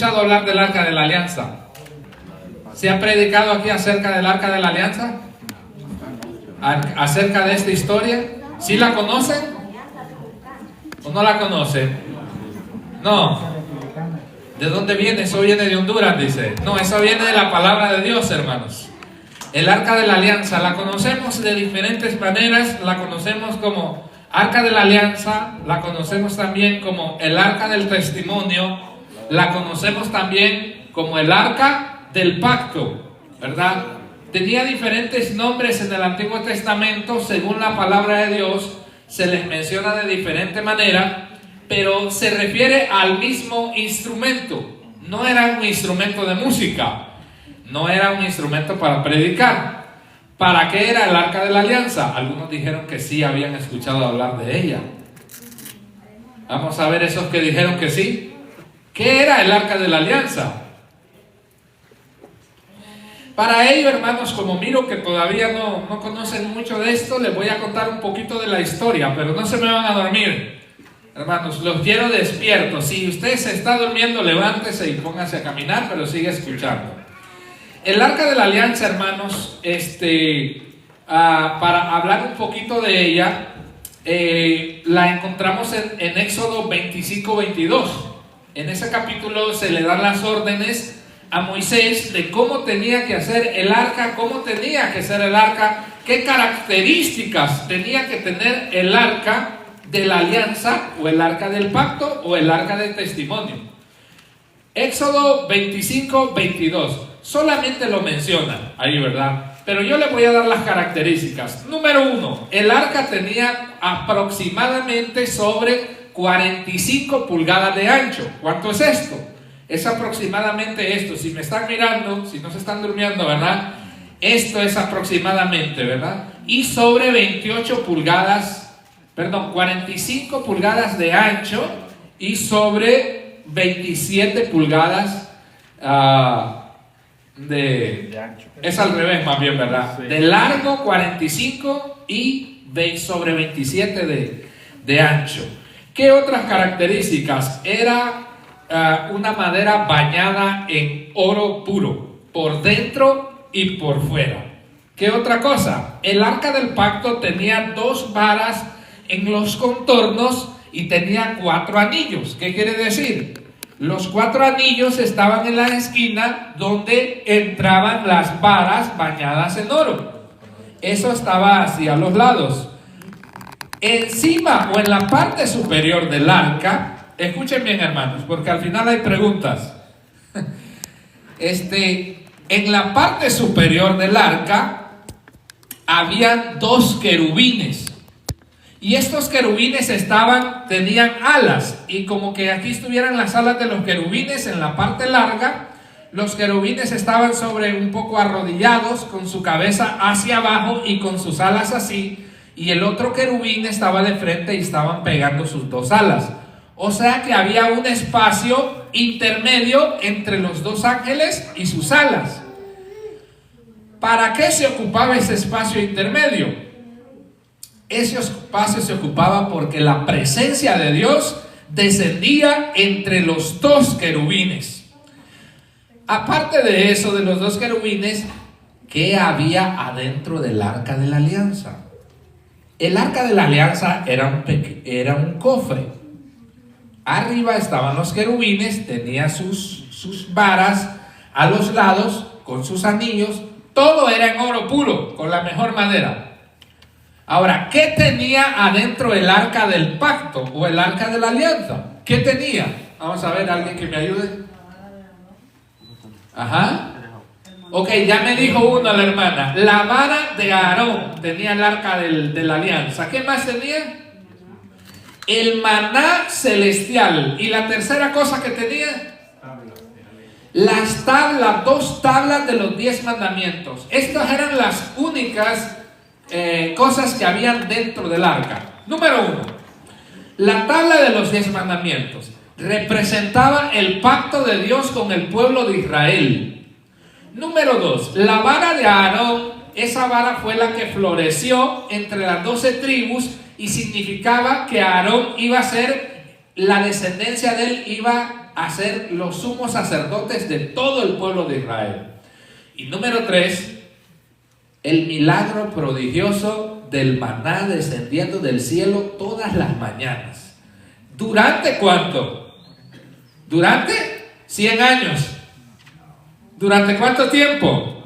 escuchado hablar del Arca de la Alianza? ¿Se ha predicado aquí acerca del Arca de la Alianza? ¿Acerca de esta historia? ¿Sí la conocen? ¿O no la conocen? No. ¿De dónde viene? Eso viene de Honduras, dice. No, eso viene de la palabra de Dios, hermanos. El Arca de la Alianza la conocemos de diferentes maneras. La conocemos como Arca de la Alianza, la conocemos también como el Arca del Testimonio, la conocemos también como el Arca del Pacto, ¿verdad? Tenía diferentes nombres en el Antiguo Testamento, según la palabra de Dios, se les menciona de diferente manera, pero se refiere al mismo instrumento. No era un instrumento de música, no era un instrumento para predicar. ¿Para qué era el Arca de la Alianza? Algunos dijeron que sí habían escuchado hablar de ella. Vamos a ver esos que dijeron que sí. ¿Qué era el Arca de la Alianza? Para ello, hermanos, como miro que todavía no conocen mucho de esto, les voy a contar un poquito de la historia, pero no se me van a dormir. Hermanos, los quiero despiertos. Si usted se está durmiendo, levántese y póngase a caminar, pero sigue escuchando. El Arca de la Alianza, hermanos, para hablar un poquito de ella, la encontramos en Éxodo 25-22. En ese capítulo se le dan las órdenes a Moisés de cómo tenía que hacer el arca, cómo tenía que ser el arca, qué características tenía que tener el arca de la alianza, o el arca del pacto, o el arca del testimonio. Éxodo 25-22. Solamente lo menciona ahí, ¿verdad? Pero yo le voy a dar las características. Número 1, el arca tenía aproximadamente sobre 45 pulgadas de ancho. ¿Cuánto es esto? Es aproximadamente esto. Si me están mirando, si no se están durmiendo, ¿verdad? Esto es aproximadamente, ¿verdad? Y sobre 45 pulgadas de ancho y sobre 27 pulgadas de ancho. Es al revés más bien, ¿verdad? Sí. De largo 45 y sobre 27 de ancho. ¿Qué otras características? Era una madera bañada en oro puro, por dentro y por fuera. ¿Qué otra cosa? El arca del pacto tenía 2 varas en los contornos y tenía 4 anillos. ¿Qué quiere decir? Los 4 anillos estaban en la esquina donde entraban las varas bañadas en oro. Eso estaba hacia los lados. Encima o en la parte superior del arca, escuchen bien, hermanos, porque al final hay preguntas. En la parte superior del arca habían 2 querubines. Y estos querubines tenían alas, y como que aquí estuvieran las alas de los querubines en la parte larga. Los querubines estaban un poco arrodillados, con su cabeza hacia abajo y con sus alas así, y el otro querubín estaba de frente y estaban pegando sus 2 alas. O sea que había un espacio intermedio entre los 2 ángeles y sus alas. ¿Para qué se ocupaba ese espacio intermedio? Ese espacio se ocupaba porque la presencia de Dios descendía entre los 2 querubines. Aparte de eso, de los 2 querubines, ¿qué había adentro del arca de la alianza? El arca de la alianza era un cofre. Arriba estaban los querubines, tenía sus varas a los lados con sus anillos. Todo era en oro puro, con la mejor madera. Ahora, ¿qué tenía adentro el arca del pacto o el arca de la alianza? ¿Qué tenía? Vamos a ver, alguien que me ayude. Ajá. Ok, ya me dijo uno la hermana. La vara de Aarón tenía el arca de la alianza. ¿Qué más tenía? El maná celestial. ¿Y la tercera cosa que tenía? Las tablas, 2 tablas de los 10 mandamientos. Estas eran las únicas cosas que habían dentro del arca. Número 1, la tabla de los 10 mandamientos representaba el pacto de Dios con el pueblo de Israel. Número 2, la vara de Aarón. Esa vara fue la que floreció entre las 12 tribus y significaba que Aarón iba a ser, la descendencia de él iba a ser los sumos sacerdotes de todo el pueblo de Israel. Y número 3, el milagro prodigioso del maná descendiendo del cielo todas las mañanas. ¿Durante cuánto? ¿Durante 100 años? ¿Durante cuánto tiempo?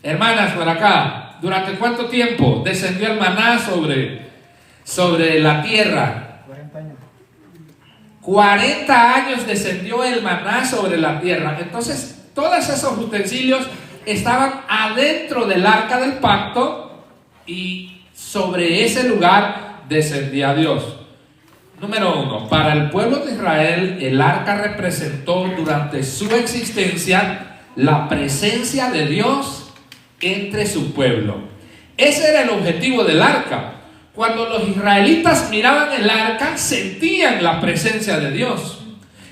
Hermanas, por acá, ¿durante cuánto tiempo descendió el maná sobre la tierra? 40 años. 40 años descendió el maná sobre la tierra. Entonces, todos esos utensilios estaban adentro del arca del pacto y sobre ese lugar descendía Dios. Número 1, para el pueblo de Israel, el arca representó durante su existencia la presencia de Dios entre su pueblo. Ese era el objetivo del arca. Cuando los israelitas miraban el arca, sentían la presencia de Dios.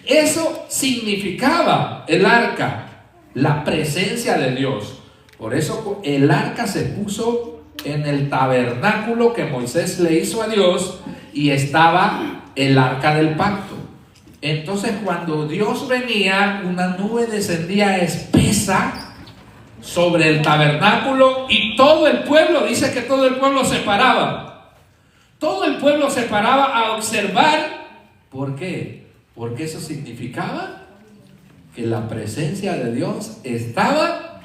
Eso significaba el arca, la presencia de Dios. Por eso el arca se puso en el tabernáculo que Moisés le hizo a Dios y estaba el arca del pacto. Entonces cuando Dios venía, una nube descendía espesa sobre el tabernáculo y todo el pueblo, dice que todo el pueblo se paraba. Todo el pueblo se paraba a observar. ¿Por qué? Porque eso significaba que la presencia de Dios estaba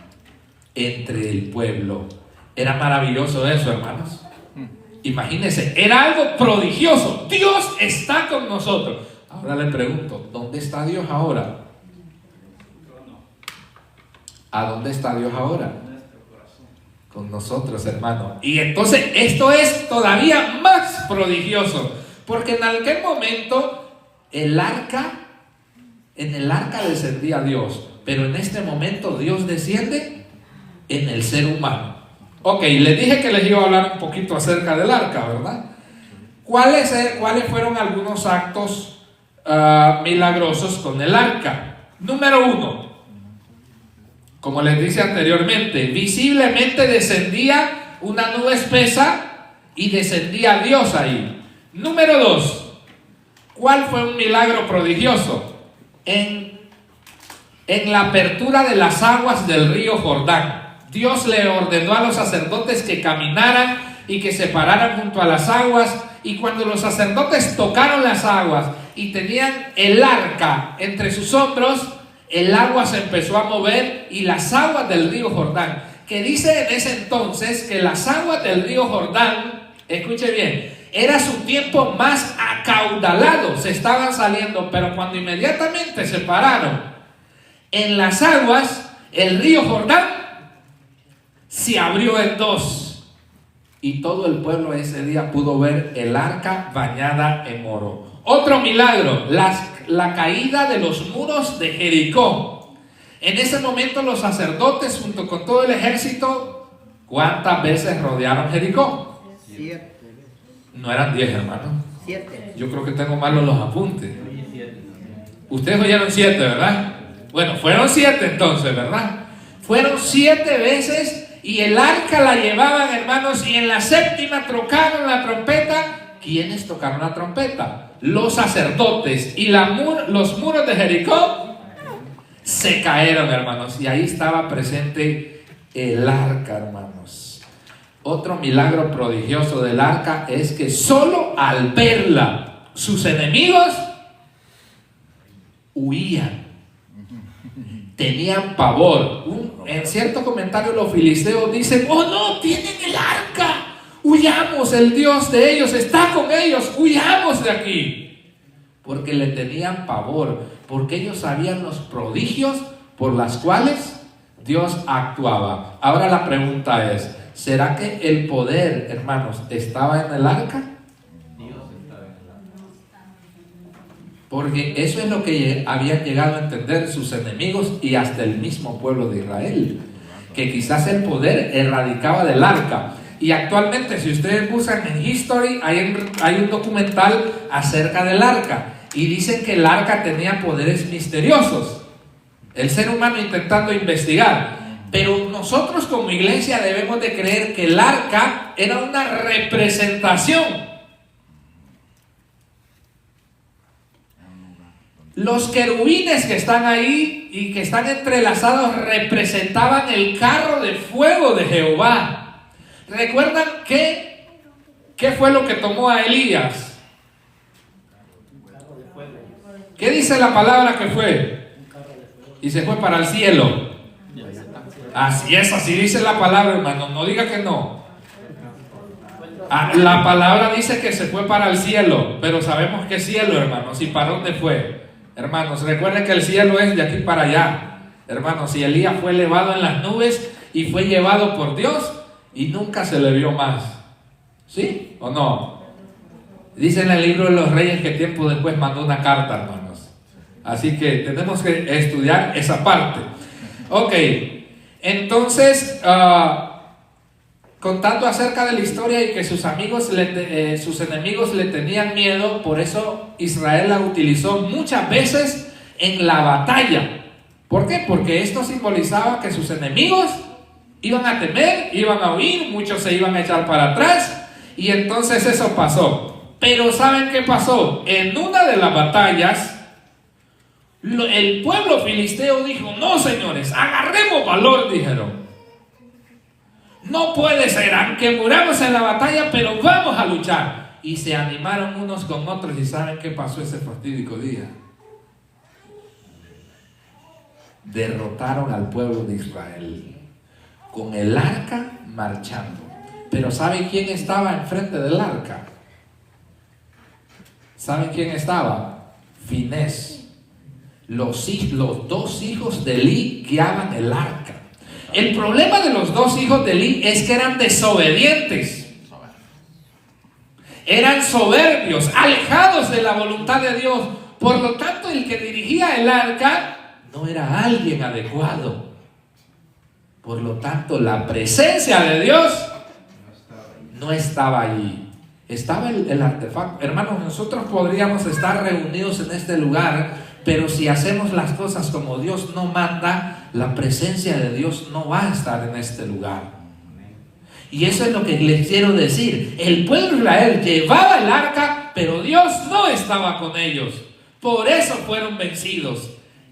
entre el pueblo. Era maravilloso eso, hermanos. Imagínense, era algo prodigioso. Dios está con nosotros. Ahora le pregunto, ¿dónde está Dios ahora? ¿A dónde está Dios ahora? Con nosotros, hermano. Y entonces esto es todavía más prodigioso, porque en aquel momento en el arca descendía Dios, pero en este momento Dios desciende en el ser humano. Ok, les dije que les iba a hablar un poquito acerca del arca, ¿verdad? ¿Cuáles fueron algunos actos milagrosos con el arca? Número 1, como les dije anteriormente, visiblemente descendía una nube espesa y descendía Dios ahí. Número 2, ¿cuál fue un milagro prodigioso? En la apertura de las aguas del río Jordán. Dios le ordenó a los sacerdotes que caminaran y que se pararan junto a las aguas, y cuando los sacerdotes tocaron las aguas y tenían el arca entre sus hombros, el agua se empezó a mover y las aguas del río Jordán, que dice en ese entonces que las aguas del río Jordán, escuche bien, era su tiempo más acaudalado, se estaban saliendo, pero cuando inmediatamente se pararon en las aguas, el río Jordán se abrió en dos y todo el pueblo ese día pudo ver el arca bañada en oro. Otro milagro, la caída de los muros de Jericó. En ese momento los sacerdotes junto con todo el ejército, ¿cuántas veces rodearon Jericó? 7. No eran 10, hermano. 7. Yo creo que tengo malos los apuntes. Ustedes oyeron 7, ¿verdad? Bueno, fueron 7 entonces, ¿verdad? Fueron 7 veces. Y el arca la llevaban, hermanos, y en la séptima tocaron la trompeta. ¿Quiénes tocaron la trompeta? Los sacerdotes. Y los muros de Jericó se cayeron, hermanos. Y ahí estaba presente el arca, hermanos. Otro milagro prodigioso del arca es que solo al verla, sus enemigos huían. Tenían pavor. En cierto comentario los filisteos dicen: oh no, tienen el arca, huyamos, el Dios de ellos está con ellos, huyamos de aquí. Porque le tenían pavor, porque ellos sabían los prodigios por las cuales Dios actuaba. Ahora la pregunta es: ¿será que el poder, hermanos, estaba en el arca? Porque eso es lo que habían llegado a entender sus enemigos y hasta el mismo pueblo de Israel, que quizás el poder erradicaba del arca. Y actualmente, si ustedes buscan en History, hay un documental acerca del arca, y dicen que el arca tenía poderes misteriosos. El ser humano intentando investigar. Pero nosotros como iglesia debemos de creer que el arca era una representación Los querubines que están ahí y que están entrelazados representaban el carro de fuego de Jehová. ¿Recuerdan qué fue lo que tomó a Elías? ¿Qué dice la palabra que fue? Y se fue para el cielo. Así es, así dice la palabra, hermano. No diga que no. La palabra dice que se fue para el cielo, pero sabemos qué cielo, hermanos. ¿Y para dónde fue? Hermanos, recuerden que el cielo es de aquí para allá. Hermanos, si Elías fue elevado en las nubes y fue llevado por Dios y nunca se le vio más. ¿Sí o no? Dice en el libro de los Reyes que tiempo después mandó una carta, hermanos. Así que tenemos que estudiar esa parte. Ok, entonces, contando acerca de la historia y que sus enemigos le tenían miedo, por eso Israel la utilizó muchas veces en la batalla. ¿Por qué? Porque esto simbolizaba que sus enemigos iban a temer, iban a huir, muchos se iban a echar para atrás, y entonces eso pasó. Pero ¿saben qué pasó? En una de las batallas, el pueblo filisteo dijo: no, señores, agarremos valor, dijeron. No puede ser, aunque muramos en la batalla, pero vamos a luchar. Y se animaron unos con otros. ¿Y saben qué pasó ese fatídico día? Derrotaron al pueblo de Israel con el arca marchando. Pero ¿saben quién estaba enfrente del arca? ¿Saben quién estaba? Finés. Los dos hijos de Elí guiaban el arca. El problema de los dos hijos de Elí es que eran desobedientes. Eran soberbios, alejados de la voluntad de Dios. Por lo tanto, el que dirigía el arca no era alguien adecuado. Por lo tanto, la presencia de Dios no estaba allí. Estaba el artefacto. Hermanos, nosotros podríamos estar reunidos en este lugar, pero si hacemos las cosas como Dios no manda, la presencia de Dios no va a estar en este lugar. Y eso es lo que les quiero decir. El pueblo de Israel llevaba el arca, pero Dios no estaba con ellos. Por eso fueron vencidos.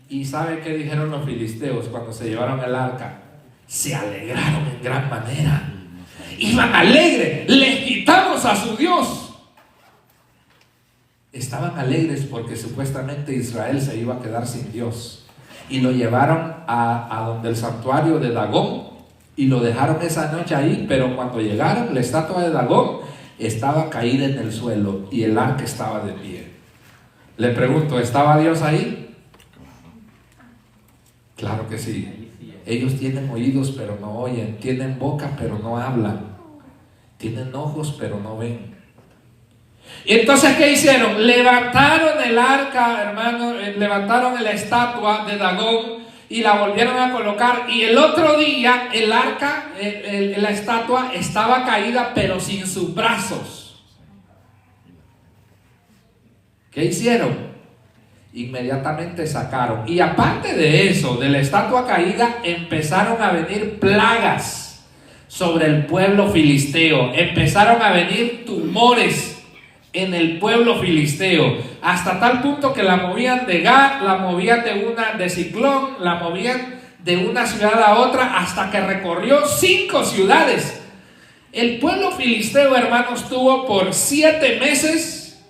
¿Y saben qué dijeron los filisteos cuando se llevaron el arca? Se alegraron en gran manera. Iban alegres. Les quitamos a su Dios. Estaban alegres porque supuestamente Israel se iba a quedar sin Dios. Y lo llevaron a donde el santuario de Dagón y lo dejaron esa noche ahí. Pero cuando llegaron, la estatua de Dagón estaba caída en el suelo y el arca estaba de pie. Le pregunto, ¿estaba Dios ahí? Claro que sí. Ellos tienen oídos pero no oyen, tienen boca pero no hablan, tienen ojos pero no ven. Y entonces, ¿qué hicieron? Levantaron el arca, hermano, levantaron la estatua de Dagón y la volvieron a colocar. Y el otro día el arca, la estatua estaba caída pero sin sus brazos. ¿Qué hicieron? Inmediatamente sacaron. Y aparte de eso, de la estatua caída, empezaron a venir plagas sobre el pueblo filisteo. Empezaron a venir tumores en el pueblo filisteo, hasta tal punto que la movían de Gat, la movían de Ciclón, la movían de una ciudad a otra, hasta que recorrió 5 ciudades. El pueblo filisteo, hermanos, tuvo por 7 meses,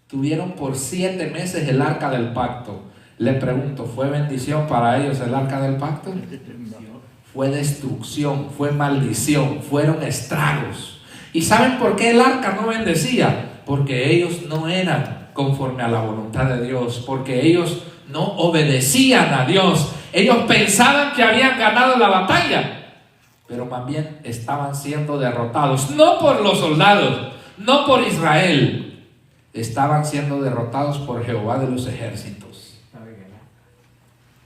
tuvieron por 7 meses el arca del pacto. Le pregunto, ¿fue bendición para ellos el arca del pacto? Fue destrucción, fue maldición, fueron estragos. ¿Y saben por qué el arca no bendecía? Porque ellos no eran conforme a la voluntad de Dios, porque ellos no obedecían a Dios. Ellos pensaban que habían ganado la batalla, pero más bien estaban siendo derrotados, no por los soldados, no por Israel, estaban siendo derrotados por Jehová de los ejércitos,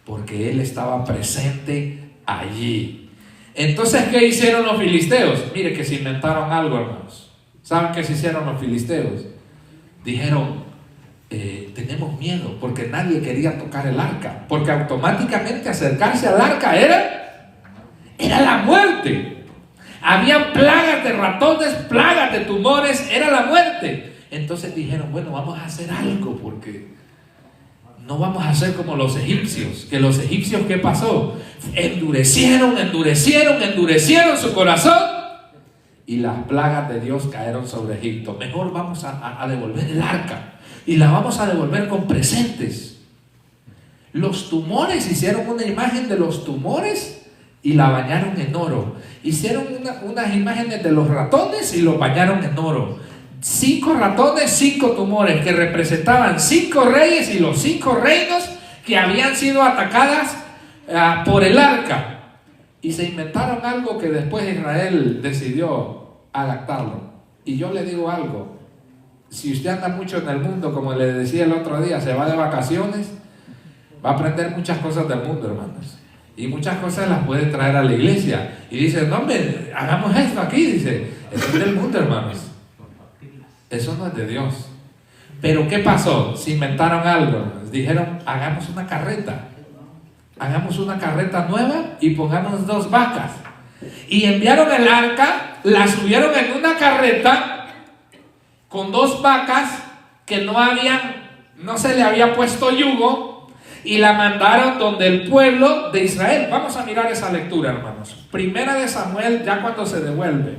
porque Él estaba presente allí. Entonces, ¿qué hicieron los filisteos? Mire que se inventaron algo, hermanos. ¿Saben qué se hicieron los filisteos? Dijeron, tenemos miedo, porque nadie quería tocar el arca, porque automáticamente acercarse al arca era la muerte. Habían plagas de ratones, plagas de tumores, era la muerte. Entonces dijeron, bueno, vamos a hacer algo porque no vamos a hacer como los egipcios. Que los egipcios, ¿qué pasó? Endurecieron su corazón y las plagas de Dios cayeron sobre Egipto. Mejor vamos a devolver el arca y la vamos a devolver con presentes. Los tumores, hicieron una imagen de los tumores y la bañaron en oro. Hicieron unas imágenes de los ratones y los bañaron en oro. 5 ratones, 5 tumores, que representaban 5 reyes y los 5 reinos que habían sido atacadas por el arca. Y se inventaron algo que después Israel decidió adaptarlo. Y yo le digo algo: si usted anda mucho en el mundo, como le decía el otro día, se va de vacaciones, va a aprender muchas cosas del mundo, hermanos. Y muchas cosas las puede traer a la iglesia. Y dice, no hombre, hagamos esto aquí. Dice, eso es del mundo, hermanos. Eso no es de Dios. Pero ¿qué pasó? Se inventaron algo. Dijeron, hagamos una carreta. Hagamos una carreta nueva y pongamos 2 vacas. Y enviaron el arca, la subieron en una carreta con 2 vacas que no se le había puesto yugo, y la mandaron donde el pueblo de Israel. Vamos a mirar esa lectura, hermanos. Primera de Samuel, ya cuando se devuelve.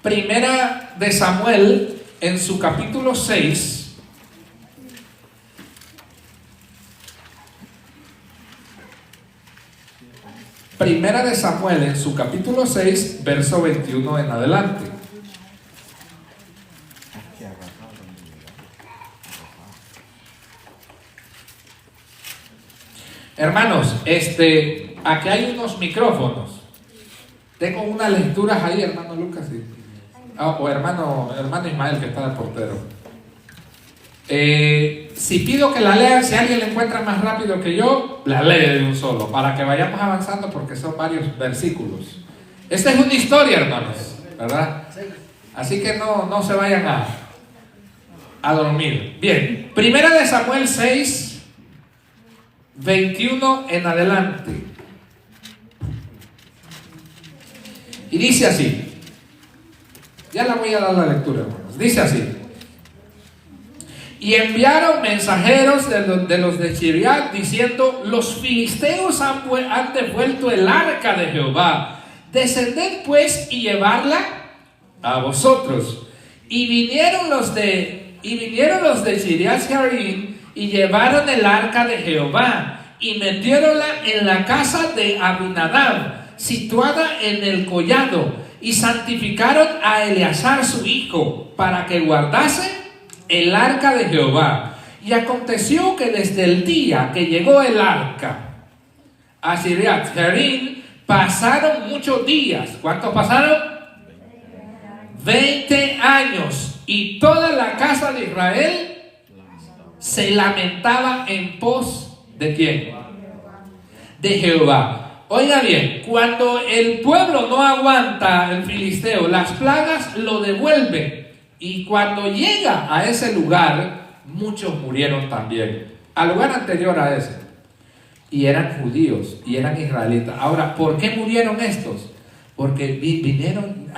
Primera de Samuel, en su capítulo 6. Primera de Samuel, en su capítulo 6, verso 21 en adelante. Hermanos, aquí hay unos micrófonos. Tengo unas lecturas ahí, hermano Lucas, o hermano Ismael, que está de portero. Si pido que la lean, si alguien la encuentra más rápido que yo, la lee de un solo, para que vayamos avanzando, porque son varios versículos. Esta es una historia, hermanos, ¿verdad? Así que no se vayan a dormir. Bien, Primera de Samuel 6, 21 en adelante. Y dice así. Ya la voy a dar la lectura, hermanos. Dice así: y enviaron mensajeros de los de Chiriat diciendo, los filisteos han devuelto el arca de Jehová. Descended pues y llevarla a vosotros. Y vinieron los de Chiriat Jearim y llevaron el arca de Jehová y metiéronla en la casa de Abinadab, situada en el collado, y santificaron a Eleazar su hijo para que guardase el arca de Jehová. Y aconteció que desde el día que llegó el arca a Chiriat Jearim pasaron muchos días. ¿Cuántos pasaron? 20 años. Y toda la casa de Israel se lamentaba en pos ¿de quién? De Jehová. Oiga bien, cuando el pueblo no aguanta el filisteo, las plagas lo devuelven. Y cuando llega a ese lugar, muchos murieron también. Al lugar anterior a ese. Y eran judíos, y eran israelitas. Ahora, ¿por qué murieron estos? Porque vinieron...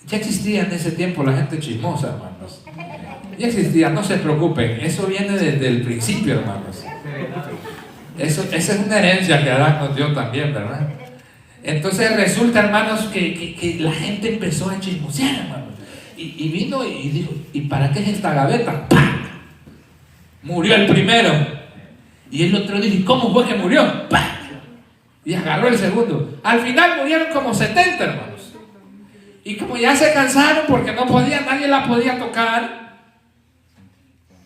ya existía en ese tiempo la gente chismosa, hermanos. Ya existía, no se preocupen. Eso viene desde el principio, hermanos. Esa es una herencia que Adán nos dio también, ¿verdad? Entonces resulta, hermanos, que la gente empezó a chismosear, hermanos. Y vino y dijo, ¿y para qué es esta gaveta? ¡Pam! Murió el primero. Y el otro dijo, ¿cómo fue que murió? ¡Pam! Y agarró el segundo. Al final murieron como 70, hermanos. Y como ya se cansaron porque no podía, nadie la podía tocar.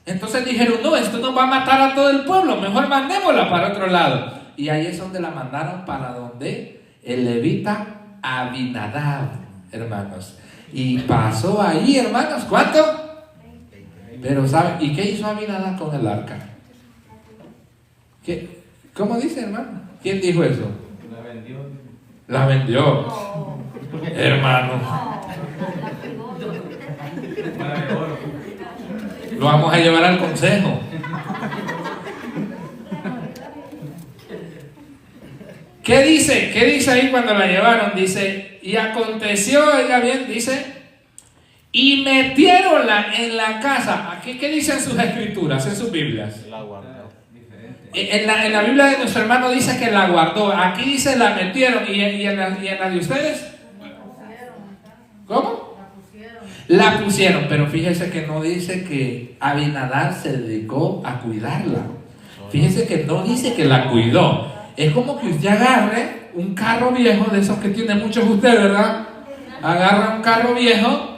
Entonces dijeron, no, esto nos va a matar a todo el pueblo, mejor mandémosla para otro lado. Y ahí es donde la mandaron, para donde el levita Abinadab, hermanos. Y pasó ahí, hermanos, ¿cuánto? Pero ¿saben? ¿Y qué hizo Abinadab con el arca? ¿Cómo dice, hermano? ¿Quién dijo eso? La vendió. La vendió. Hermano. Lo vamos a llevar al consejo. ¿Qué dice ahí cuando la llevaron? Dice, y aconteció, oiga bien, dice, y metieronla en la casa. Aquí, ¿qué dicen sus escrituras, en sus Biblias? La guardó. En la Biblia de nuestro hermano dice que la guardó. Aquí dice la metieron. ¿Y en la de ustedes? ¿Cómo? La pusieron, pero fíjese que no dice que Abinadab se dedicó a cuidarla. Fíjese que no dice que la cuidó. Es como que usted agarre un carro viejo, de esos que tiene muchos ustedes, ¿verdad? Agarra un carro viejo,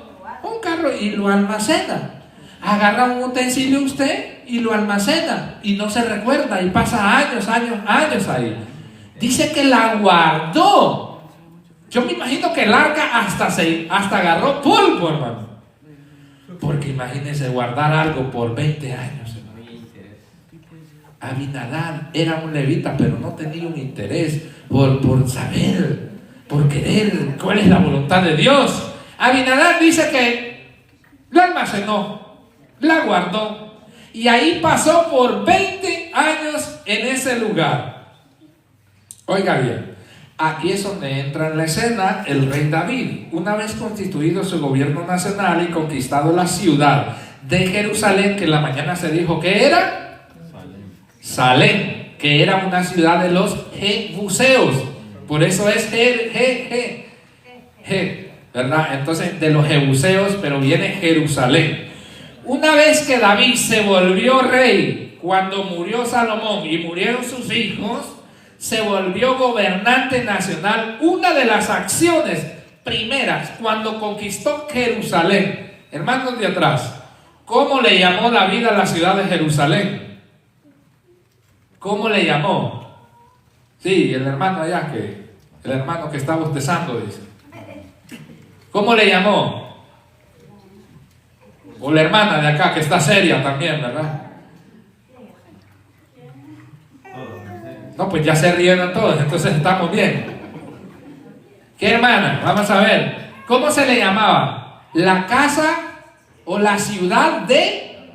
y lo almacena. Agarra un utensilio usted y lo almacena y no se recuerda y pasa años ahí. Dice que la guardó. Yo me imagino que el arca hasta agarró polvo, hermano. Porque imagínense guardar algo por 20 años, hermano. Abinadab era un levita, pero no tenía un interés por saber, por querer cuál es la voluntad de Dios. Abinadab dice que la almacenó, la guardó, y ahí pasó por 20 años en ese lugar. Oiga bien, aquí es donde entra en la escena el rey David. Una vez constituido su gobierno nacional y conquistado la ciudad de Jerusalén, que en la mañana se dijo que era Salem, que era una ciudad de los jebuseos. Por eso es ¿verdad? Entonces de los jebuseos, pero viene Jerusalén. Una vez que David se volvió rey, cuando murió Salomón y murieron sus hijos, se volvió gobernante nacional. Una de las acciones primeras cuando conquistó Jerusalén, hermanos de atrás, ¿cómo le llamó David a la ciudad de Jerusalén? ¿Cómo le llamó? Sí, el hermano allá el hermano que está bostezando dice. ¿Cómo le llamó? O la hermana de acá que está seria también, ¿verdad? No, pues ya se rieron todos, entonces estamos bien. ¿Qué hermana? Vamos a ver. ¿Cómo se le llamaba? La casa o la ciudad de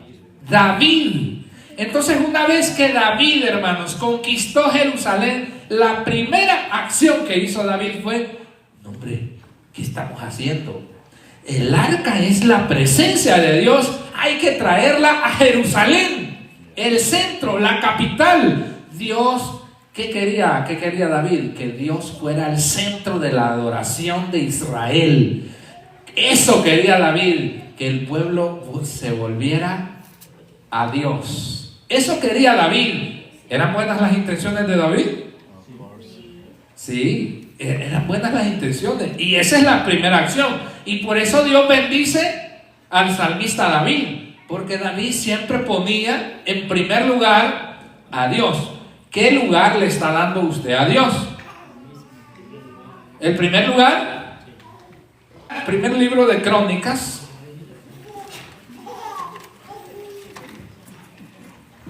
David. Entonces, una vez que David, hermanos, conquistó Jerusalén, la primera acción que hizo David fue: hombre, ¿qué estamos haciendo? El arca es la presencia de Dios, hay que traerla a Jerusalén, el centro, la capital. Dios, ¿qué quería David? Que Dios fuera el centro de la adoración de Israel. Eso quería David, que el pueblo se volviera a Dios. Eso quería David. ¿Eran buenas las intenciones de David? Sí, eran buenas las intenciones. Y esa es la primera acción. Y por eso Dios bendice al salmista David, porque David siempre ponía en primer lugar a Dios. ¿Qué lugar le está dando usted a Dios? El primer lugar, el primer libro de Crónicas.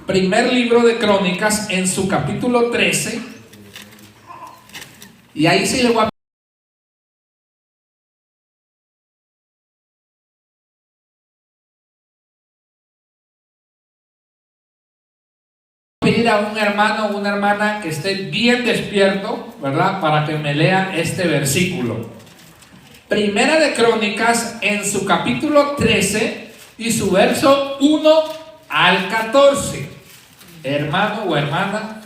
Primer libro de Crónicas, en su capítulo 13. Y ahí sí le voy a pedir a un hermano o una hermana que esté bien despierto, ¿verdad? Para que me lean este versículo. Primera de Crónicas, en su capítulo 13 y su verso 1 al 14. Hermano o hermana,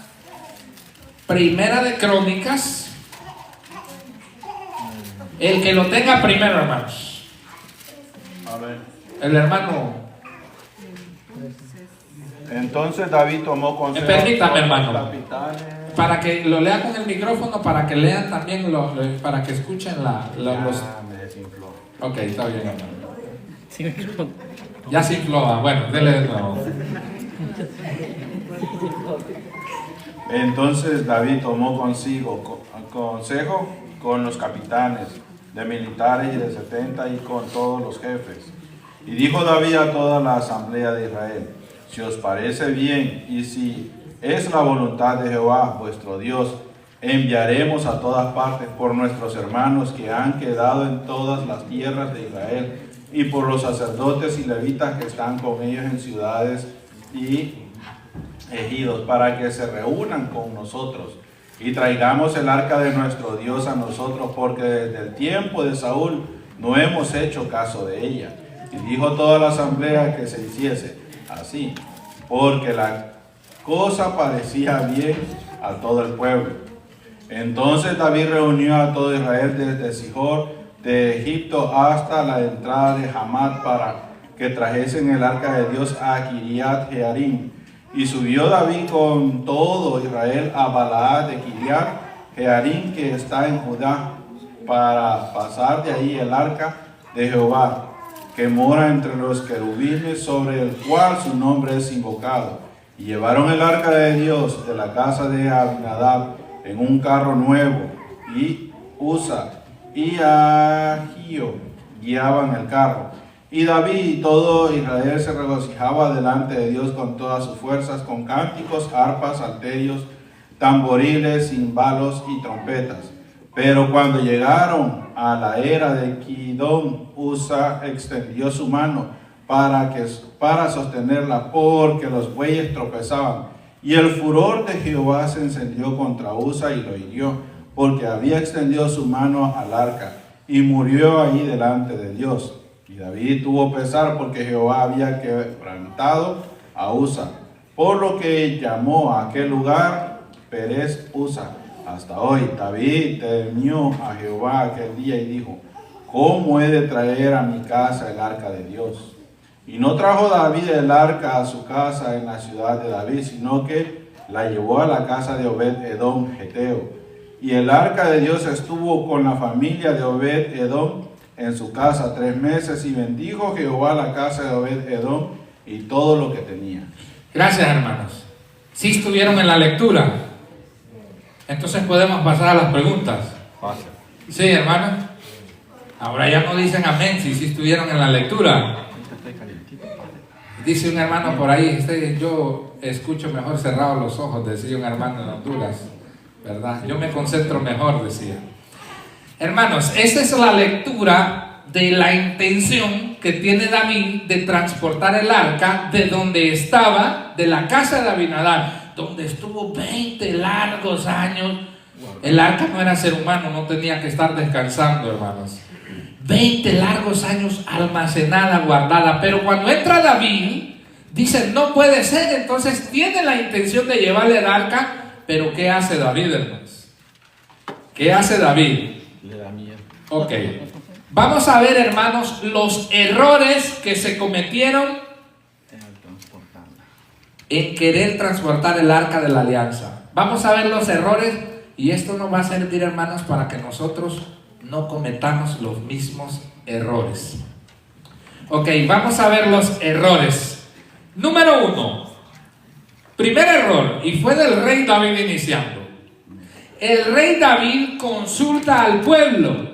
Primera de Crónicas, el que lo tenga primero, hermanos. El hermano. Entonces David tomó consejo. Permítame, hermano, capitanes, para que lo lea con el micrófono, para que lean también, para que escuchen los. Me desinfló. Ok, está bien, hermano. Ya se infló. Bueno, dele de nuevo. Entonces David tomó consigo consejo con los capitanes de militares y de 70 y con todos los jefes. Y dijo David a toda la asamblea de Israel: si os parece bien y si es la voluntad de Jehová vuestro Dios, enviaremos a todas partes por nuestros hermanos que han quedado en todas las tierras de Israel, y por los sacerdotes y levitas que están con ellos en ciudades y ejidos, para que se reúnan con nosotros y traigamos el arca de nuestro Dios a nosotros, porque desde el tiempo de Saúl no hemos hecho caso de ella. Y dijo toda la asamblea que se hiciese así, porque la cosa parecía bien a todo el pueblo. Entonces David reunió a todo Israel desde Sihor de Egipto hasta la entrada de Hamat para que trajesen el arca de Dios a Kiriat Jearim. Y subió David con todo Israel a Balaad de Kiriat Jearim, que está en Judá, para pasar de ahí el arca de Jehová, que mora entre los querubines, sobre el cual su nombre es invocado. Y llevaron el arca de Dios de la casa de Abinadab en un carro nuevo, y Usa y Ahío guiaban el carro. Y David y todo Israel se regocijaba delante de Dios con todas sus fuerzas, con cánticos, arpas, salterios, tamboriles, címbalos y trompetas. Pero cuando llegaron a la era de Kidón, Usa extendió su mano para sostenerla, porque los bueyes tropezaban. Y el furor de Jehová se encendió contra Usa y lo hirió, porque había extendido su mano al arca, y murió allí delante de Dios. Y David tuvo pesar porque Jehová había quebrantado a Usa, por lo que llamó a aquel lugar Perez Usa. Hasta hoy David temió a Jehová aquel día y dijo: ¿cómo he de traer a mi casa el arca de Dios? Y no trajo David el arca a su casa en la ciudad de David, sino que la llevó a la casa de Obed-Edom Geteo. Y el arca de Dios estuvo con la familia de Obed-Edom en su casa 3 meses, y bendijo Jehová la casa de Obed-Edom y todo lo que tenía. Gracias, hermanos. ¿Sí estuvieron en la lectura? Entonces podemos pasar a las preguntas. Sí, hermano. Ahora ya no dicen amén si sí estuvieron en la lectura. Dice un hermano por ahí, yo escucho mejor cerrados los ojos, decía un hermano en Honduras, ¿verdad? Yo me concentro mejor, decía. Hermanos, esta es la lectura de la intención que tiene David de transportar el arca de donde estaba, de la casa de Abinadab, donde estuvo 20 largos años. El arca no era ser humano, no tenía que estar descansando, hermanos. 20 largos años almacenada, guardada. Pero cuando entra David, dice: no puede ser. Entonces tiene la intención de llevarle el arca. Pero ¿qué hace David, hermanos? ¿Qué hace David? Le da miedo. Ok. Vamos a ver, hermanos, los errores que se cometieron en querer transportar el arca de la alianza. Vamos a ver los errores, y esto nos va a servir, hermanos, para que nosotros no cometamos los mismos errores. Ok, vamos a ver los errores. Número 1. Primer error, y fue del rey David iniciando. El rey David consulta al pueblo,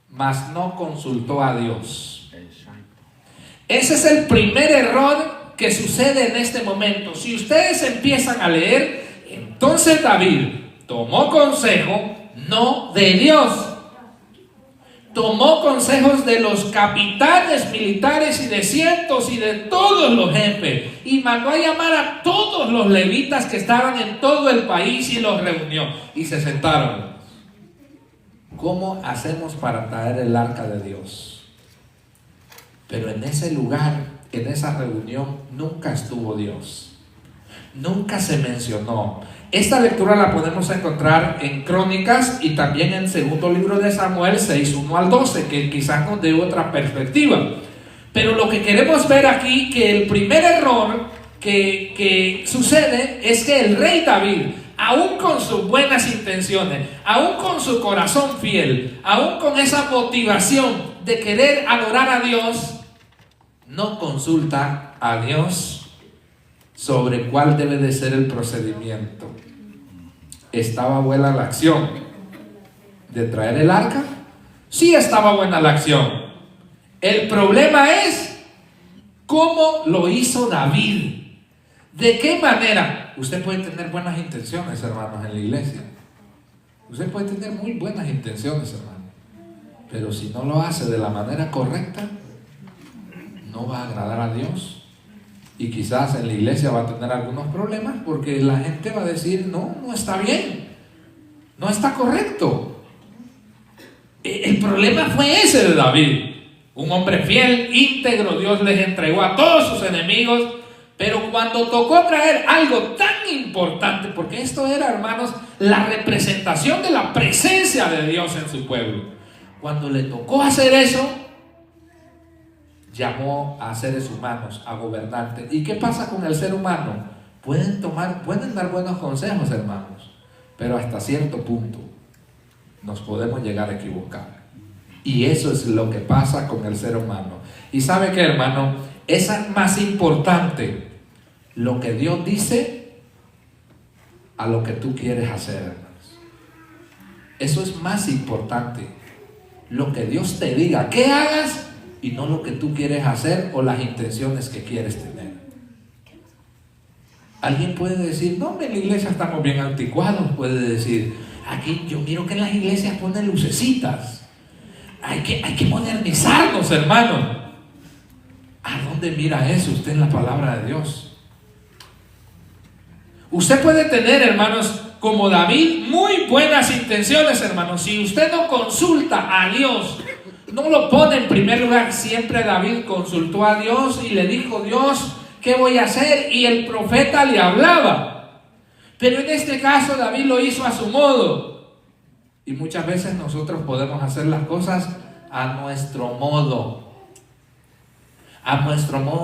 mas no consultó a Dios. Ese es el primer error que sucede en este momento. Si ustedes empiezan a leer, entonces David tomó consejo no de Dios. Tomó consejos de los capitanes militares y de cientos y de todos los jefes, y mandó a llamar a todos los levitas que estaban en todo el país y los reunió y se sentaron. ¿Cómo hacemos para traer el arca de Dios? Pero en ese lugar, en esa reunión, nunca estuvo Dios. Nunca se mencionó. Esta lectura la podemos encontrar en Crónicas y también en segundo libro de Samuel 6:1 al 12, que quizás nos dé otra perspectiva. Pero lo que queremos ver aquí, que el primer error que sucede es que el rey David, aún con sus buenas intenciones, aún con su corazón fiel, aún con esa motivación de querer adorar a Dios, no consulta a Dios sobre cuál debe de ser el procedimiento. ¿Estaba buena la acción de traer el arca? Sí, estaba buena la acción. El problema es cómo lo hizo David. ¿De qué manera? Usted puede tener buenas intenciones, hermanos, en la iglesia. Usted puede tener muy buenas intenciones, hermano. Pero si no lo hace de la manera correcta, no va a agradar a Dios. Y quizás en la iglesia va a tener algunos problemas, porque la gente va a decir: no está bien, no está correcto. El problema fue ese de David. Un hombre fiel, íntegro, Dios les entregó a todos sus enemigos. Pero cuando tocó traer algo tan importante, porque esto era, hermanos, la representación de la presencia de Dios en su pueblo. Cuando le tocó hacer eso, llamó a seres humanos, a gobernantes. ¿Y qué pasa con el ser humano? Pueden dar buenos consejos, hermanos, pero hasta cierto punto nos podemos llegar a equivocar. Y eso es lo que pasa con el ser humano. Y ¿sabe qué, hermano? Es más importante lo que Dios dice a lo que tú quieres hacer, hermanos. Eso es más importante. Lo que Dios te diga que hagas y no lo que tú quieres hacer o las intenciones que quieres tener. Alguien puede decir, no, en la iglesia estamos bien anticuados. Puede decir, aquí yo miro que en las iglesias ponen lucecitas. Hay que modernizarnos, hermano. ¿A dónde mira eso usted en la palabra de Dios? Usted puede tener, hermanos, como David, muy buenas intenciones, hermanos. Si usted no consulta a Dios, no lo pone en primer lugar. Siempre David consultó a Dios y le dijo, Dios, ¿qué voy a hacer? Y el profeta le hablaba. Pero en este caso David lo hizo a su modo. Y muchas veces nosotros podemos hacer las cosas a nuestro modo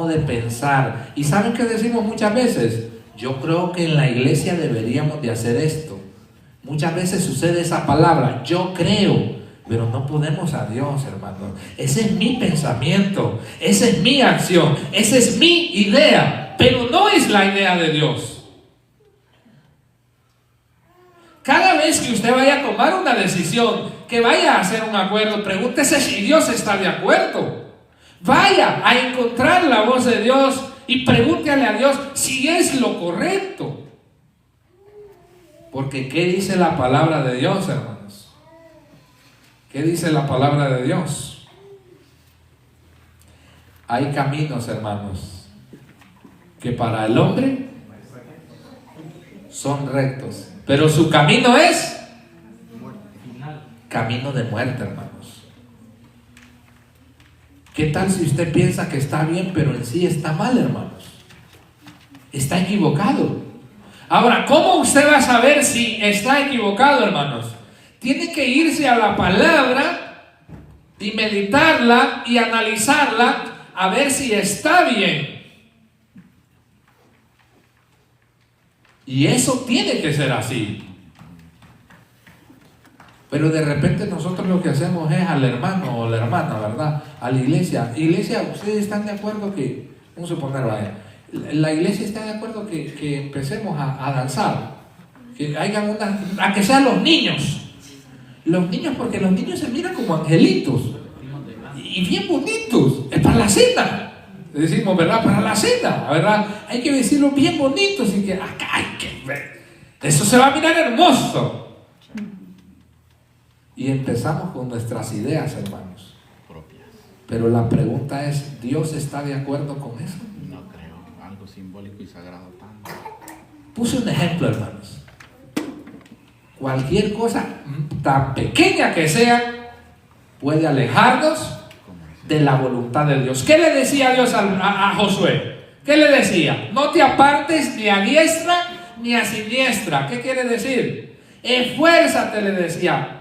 de pensar. ¿Y saben qué decimos muchas veces? Yo creo que en la iglesia deberíamos de hacer esto. Muchas veces sucede esa palabra, yo creo, pero no ponemos a Dios, hermano. Ese es mi pensamiento, esa es mi acción, esa es mi idea, pero no es la idea de Dios. Cada vez que usted vaya a tomar una decisión, que vaya a hacer un acuerdo, pregúntese si Dios está de acuerdo. Vaya a encontrar la voz de Dios y pregúntale a Dios si es lo correcto. Porque ¿qué dice la palabra de Dios, hermanos? ¿Qué dice la palabra de Dios? Hay caminos, hermanos, que para el hombre son rectos, pero su camino es camino de muerte, hermanos. ¿Qué tal si usted piensa que está bien, pero en sí está mal, hermanos? Está equivocado. Ahora, ¿cómo usted va a saber si está equivocado, hermanos? Tiene que irse a la palabra y meditarla y analizarla a ver si está bien. Y eso tiene que ser así. Pero de repente nosotros lo que hacemos es al hermano o la hermana, ¿verdad? A la iglesia. Iglesia, ¿ustedes están de acuerdo que, vamos a suponer, vaya, la iglesia está de acuerdo que empecemos a danzar? Que hayan a que sean los niños. Los niños, porque los niños se miran como angelitos. Y bien bonitos. Es para la cena. Decimos, ¿verdad? Para la cena, ¿verdad? Hay que decirlo bien bonitos y que acá hay que ver. Eso se va a mirar hermoso. Y empezamos con nuestras ideas, hermanos. Pero la pregunta es, ¿Dios está de acuerdo con eso? No creo, algo simbólico y sagrado tanto. Puse un ejemplo, hermanos. Cualquier cosa tan pequeña que sea puede alejarnos de la voluntad de Dios. ¿Qué le decía Dios a Josué? ¿Qué le decía? No te apartes ni a diestra ni a siniestra. ¿Qué quiere decir? Esfuérzate, le decía.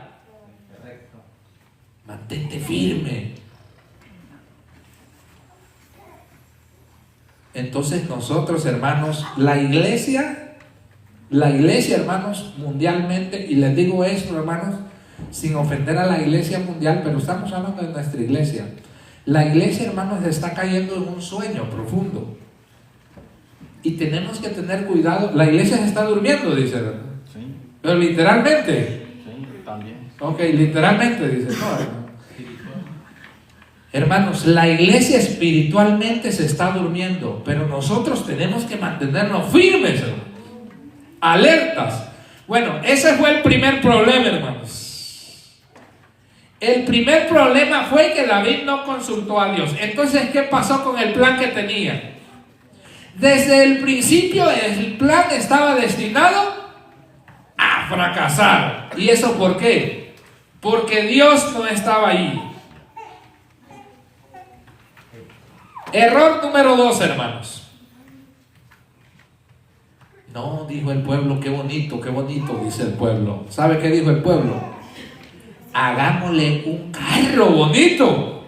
Mantente firme. Entonces nosotros, hermanos, la iglesia, hermanos, mundialmente, y les digo esto, hermanos, sin ofender a la iglesia mundial, pero estamos hablando de nuestra iglesia. La iglesia, hermanos, está cayendo en un sueño profundo. Y tenemos que tener cuidado. La iglesia se está durmiendo, dice, ¿verdad? Sí. Pero literalmente. Sí, también. Ok, literalmente, dice. No, hermano. Hermanos, la iglesia espiritualmente se está durmiendo, pero nosotros tenemos que mantenernos firmes, hermanos, alertas. Bueno, ese fue el primer problema, hermanos. El primer problema fue que David no consultó a Dios. Entonces, ¿qué pasó con el plan que tenía? Desde el principio, el plan estaba destinado a fracasar. ¿Y eso por qué? porque Dios no estaba ahí. Error número 2, hermanos. No, dijo el pueblo, qué bonito, dice el pueblo. ¿Sabe qué dijo el pueblo? Hagámosle un carro bonito.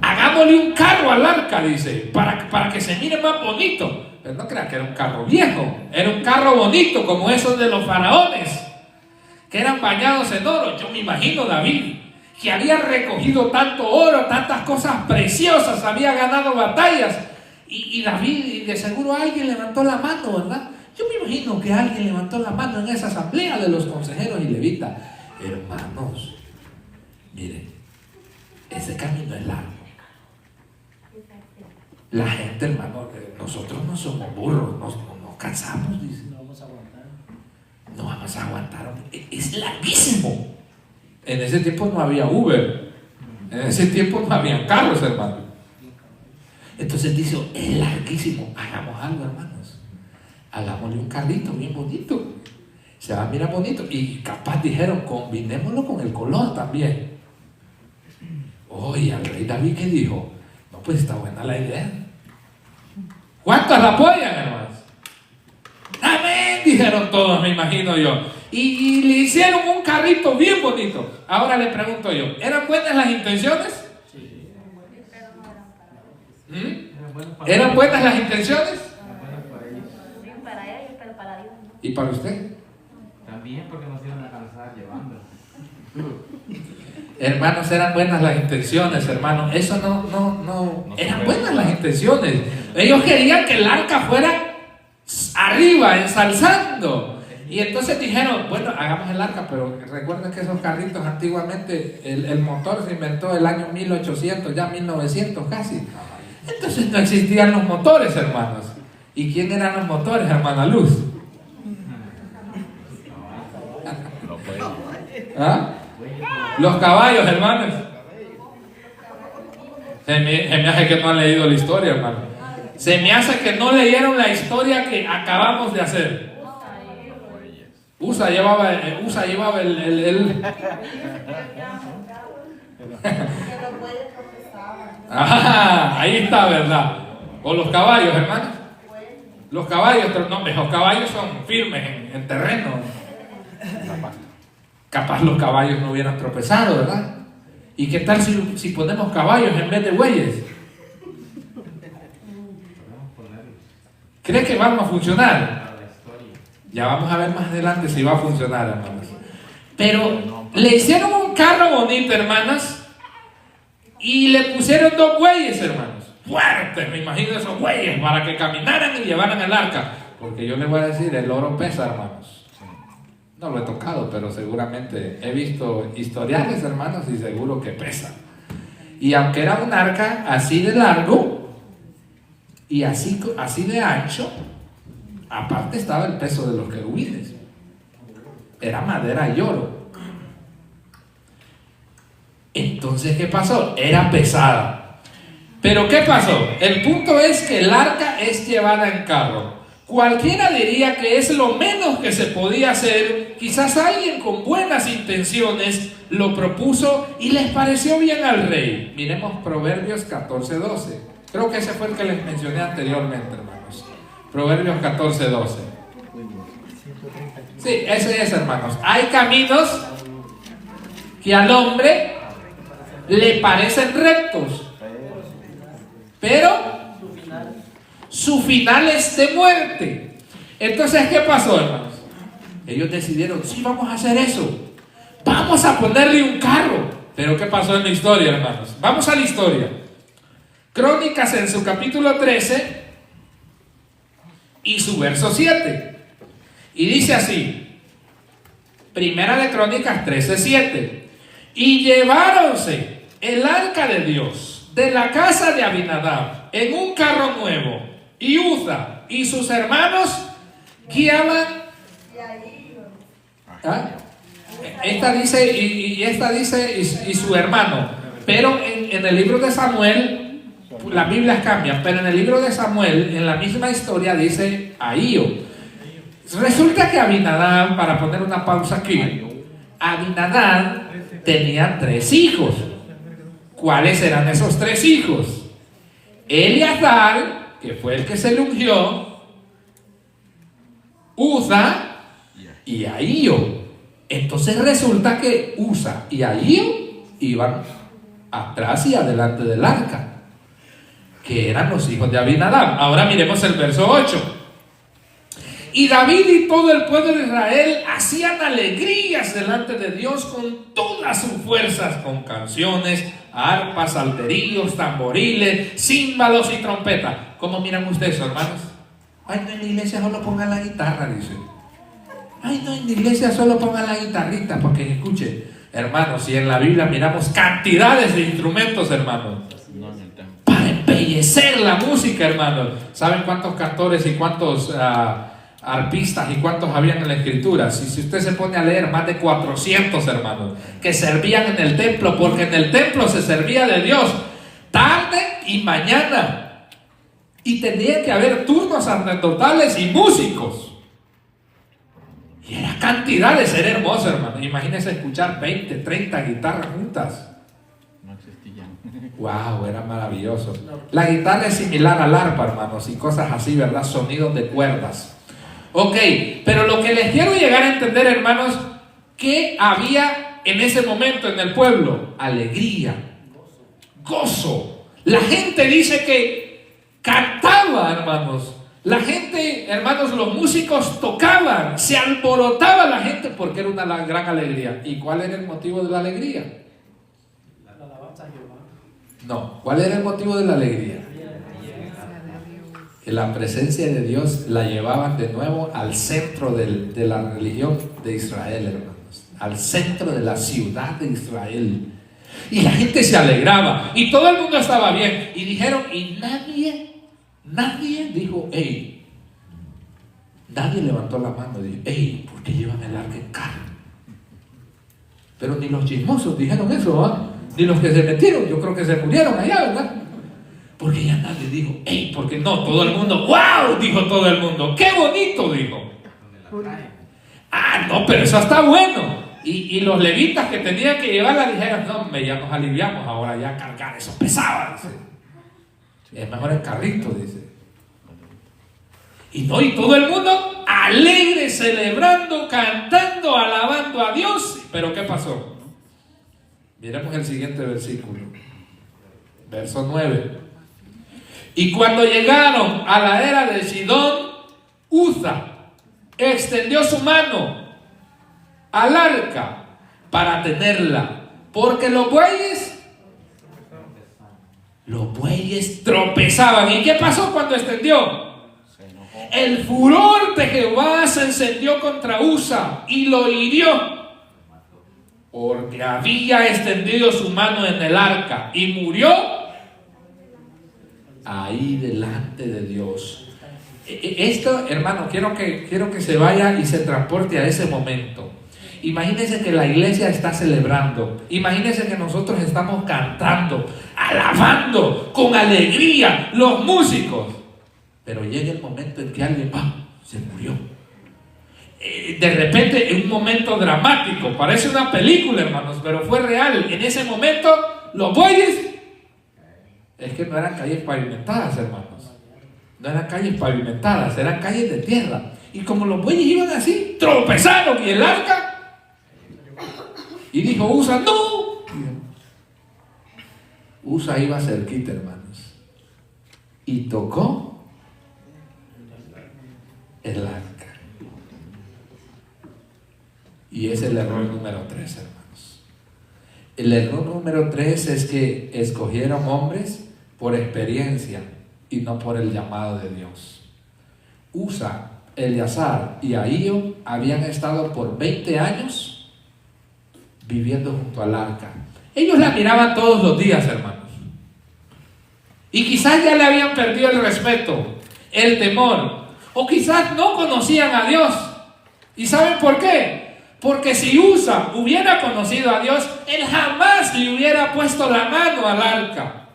Hagámosle un carro al arca, dice, para que se mire más bonito. Pero no crean que era un carro viejo, era un carro bonito como esos de los faraones, que eran bañados en oro. Yo me imagino David, que había recogido tanto oro, tantas cosas preciosas, había ganado batallas. Y David, y de seguro alguien levantó la mano, ¿verdad? Yo me imagino que alguien levantó la mano en esa asamblea de los consejeros y levitas. Hermanos, miren, ese camino es largo. La gente, hermano, nosotros no somos burros, nos cansamos, dice. No vamos a aguantar. Es larguísimo. En ese tiempo no había Uber. En ese tiempo no había carros, hermano. Entonces dice, es larguísimo. Hagamos algo, hermanos. Hagámosle un carrito bien bonito. Se va a mirar bonito. Y capaz dijeron, combinémoslo con el color también. Oye, al rey David, ¿qué dijo? No, pues está buena la idea. ¿Cuántos la apoyan, hermanos? Amén, dijeron todos, me imagino yo. Y le hicieron un carrito bien bonito. Ahora le pregunto yo, ¿eran buenas las intenciones? ¿Eran buenas las intenciones? Para ellos, pero para Dios no. ¿Y para usted? También porque nos iban a cansar llevando. Hermanos, eran buenas las intenciones, hermanos. Eso no eran buenas las intenciones. Ellos querían que el arca fuera arriba, ensalzando. Y entonces dijeron, bueno, hagamos el arca, pero recuerden que esos carritos antiguamente, el motor se inventó el año 1800, ya 1900 casi. Entonces no existían los motores, hermanos. ¿Y quién eran los motores, hermana Luz? ¿Ah? Los caballos, hermanos. Se me hace que no han leído la historia, hermano. Se me hace que no leyeron la historia que acabamos de hacer. USA llevaba el ahí está, ¿verdad? O los caballos, hermanos. Los caballos, no, los caballos son firmes en terreno. Capaz los caballos no hubieran tropezado, ¿verdad? ¿Y qué tal si ponemos caballos en vez de bueyes? ¿Cree que vamos a funcionar? Ya vamos a ver más adelante si va a funcionar, hermanos. Pero le hicieron un carro bonito, hermanas, y le pusieron 2 bueyes, hermanos, fuertes, me imagino esos bueyes, para que caminaran y llevaran el arca. Porque yo les voy a decir, el oro pesa, hermanos. No lo he tocado, pero seguramente he visto historiales, hermanos, y seguro que pesa. Y aunque era un arca así de largo y así de ancho, aparte estaba el peso de los querubines. Era madera y oro. Entonces, ¿qué pasó? Era pesada. Pero ¿qué pasó? El punto es que el arca es llevada en carro. Cualquiera diría que es lo menos que se podía hacer. Quizás alguien con buenas intenciones lo propuso y les pareció bien al rey. Miremos Proverbios 14:12. Creo que ese fue el que les mencioné anteriormente, hermanos. Proverbios 14:12. Sí, ese es, hermanos. Hay caminos que al hombre le parecen rectos, pero su final es de muerte. Entonces, ¿qué pasó, hermanos? Ellos decidieron, sí, vamos a hacer eso. Vamos a ponerle un carro. Pero ¿qué pasó en la historia, hermanos? Vamos a la historia. Crónicas en su capítulo 13 y su verso 7. Y dice así, Primera de Crónicas 13:7. Y lleváronse el arca de Dios de la casa de Abinadab en un carro nuevo, y Uza y sus hermanos guiaban. ¿Ah? Esta dice y esta dice y su hermano. Pero en el libro de Samuel, las Biblias cambian, pero en el libro de Samuel, en la misma historia, dice Ahío. Resulta que Abinadab, para poner una pausa aquí, Abinadab tenía 3 hijos. ¿Cuáles eran esos 3 hijos? Eleazar, que fue el que se le ungió, Uza y Ahío. Entonces resulta que Uza y Ahío iban atrás y adelante del arca, que eran los hijos de Abinadab. Ahora miremos el verso 8. Y David y todo el pueblo de Israel hacían alegrías delante de Dios con todas sus fuerzas, con canciones, arpas, salterios, tamboriles, címbalos y trompetas. ¿Cómo miran ustedes, hermanos? Ay, no, en la iglesia solo pongan la guitarra, dice. Ay, no, en la iglesia solo pongan la guitarrita, porque escuchen, hermanos, si en la Biblia miramos cantidades de instrumentos, hermanos, para embellecer la música, hermanos. ¿Saben cuántos cantores y cuántos arpistas y cuántos habían en la escritura? Si usted se pone a leer, más de 400, hermanos, que servían en el templo, porque en el templo se servía de Dios tarde y mañana, y tenía que haber turnos sacerdotales y músicos, y era cantidad de ser hermoso, hermano. Imagínense escuchar 20, 30 guitarras juntas. No existían. Wow, era maravilloso. La guitarra es similar al arpa, hermanos, y cosas así, ¿verdad? Sonidos de cuerdas. Ok, pero lo que les quiero llegar a entender, hermanos, que había en ese momento en el pueblo: alegría, gozo. La gente dice que cantaba, hermanos. La gente, hermanos, los músicos tocaban, se alborotaba la gente porque era una gran alegría. ¿Y cuál era el motivo de la alegría? La alabanza a Jehová. No, ¿cuál era el motivo de la alegría? Que la presencia de Dios la llevaban de nuevo al centro de la religión de Israel, hermanos, al centro de la ciudad de Israel, y la gente se alegraba y todo el mundo estaba bien, y dijeron, y nadie dijo, hey, nadie levantó la mano y dijo, hey, ¿por qué llevan el arca en carro? Pero ni los chismosos dijeron eso, ¿eh? Ni los que se metieron, yo creo que se murieron allá, ¿verdad? Porque ya nadie dijo, hey, porque no, todo el mundo, wow, dijo todo el mundo, qué bonito, dijo. Ah, no, pero eso está bueno. Y los levitas que tenían que llevarla dijeron, no, hombre, ya nos aliviamos, ahora ya cargar eso pesaba, dice. Es mejor el carrito, dice. Y no, y todo el mundo alegre, celebrando, cantando, alabando a Dios. Pero ¿qué pasó? Miremos el siguiente versículo, verso 9. Y cuando llegaron a la era de Sidón, Uza extendió su mano al arca para tenerla, porque los bueyes tropezaban. ¿Y qué pasó cuando extendió? El furor de Jehová se encendió contra Uza y lo hirió, porque había extendido su mano en el arca, y murió ahí delante de Dios. Esto, hermano, quiero que se vaya y se transporte a ese momento. Imagínense que la iglesia está celebrando. Imagínense que nosotros estamos cantando, alabando con alegría, los músicos. Pero llega el momento en que alguien se murió. De repente, en un momento dramático, parece una película, hermanos, pero fue real. En ese momento, los bueyes, es que no eran calles pavimentadas, hermanos. No eran calles pavimentadas, eran calles de tierra. Y como los bueyes iban así, tropezaron, y el arca, y dijo Uza, no. Uza iba cerquita, hermanos, y tocó el arca. Y es el error número 3, hermanos. El error número 3 es que escogieron hombres por experiencia y no por el llamado de Dios. Uza, Eleazar y Ahío habían estado por 20 años viviendo junto al arca. Ellos la miraban todos los días, hermanos, y quizás ya le habían perdido el respeto, el temor, o quizás no conocían a Dios. ¿Y saben por qué? Porque si Uza hubiera conocido a Dios, él jamás le hubiera puesto la mano al arca.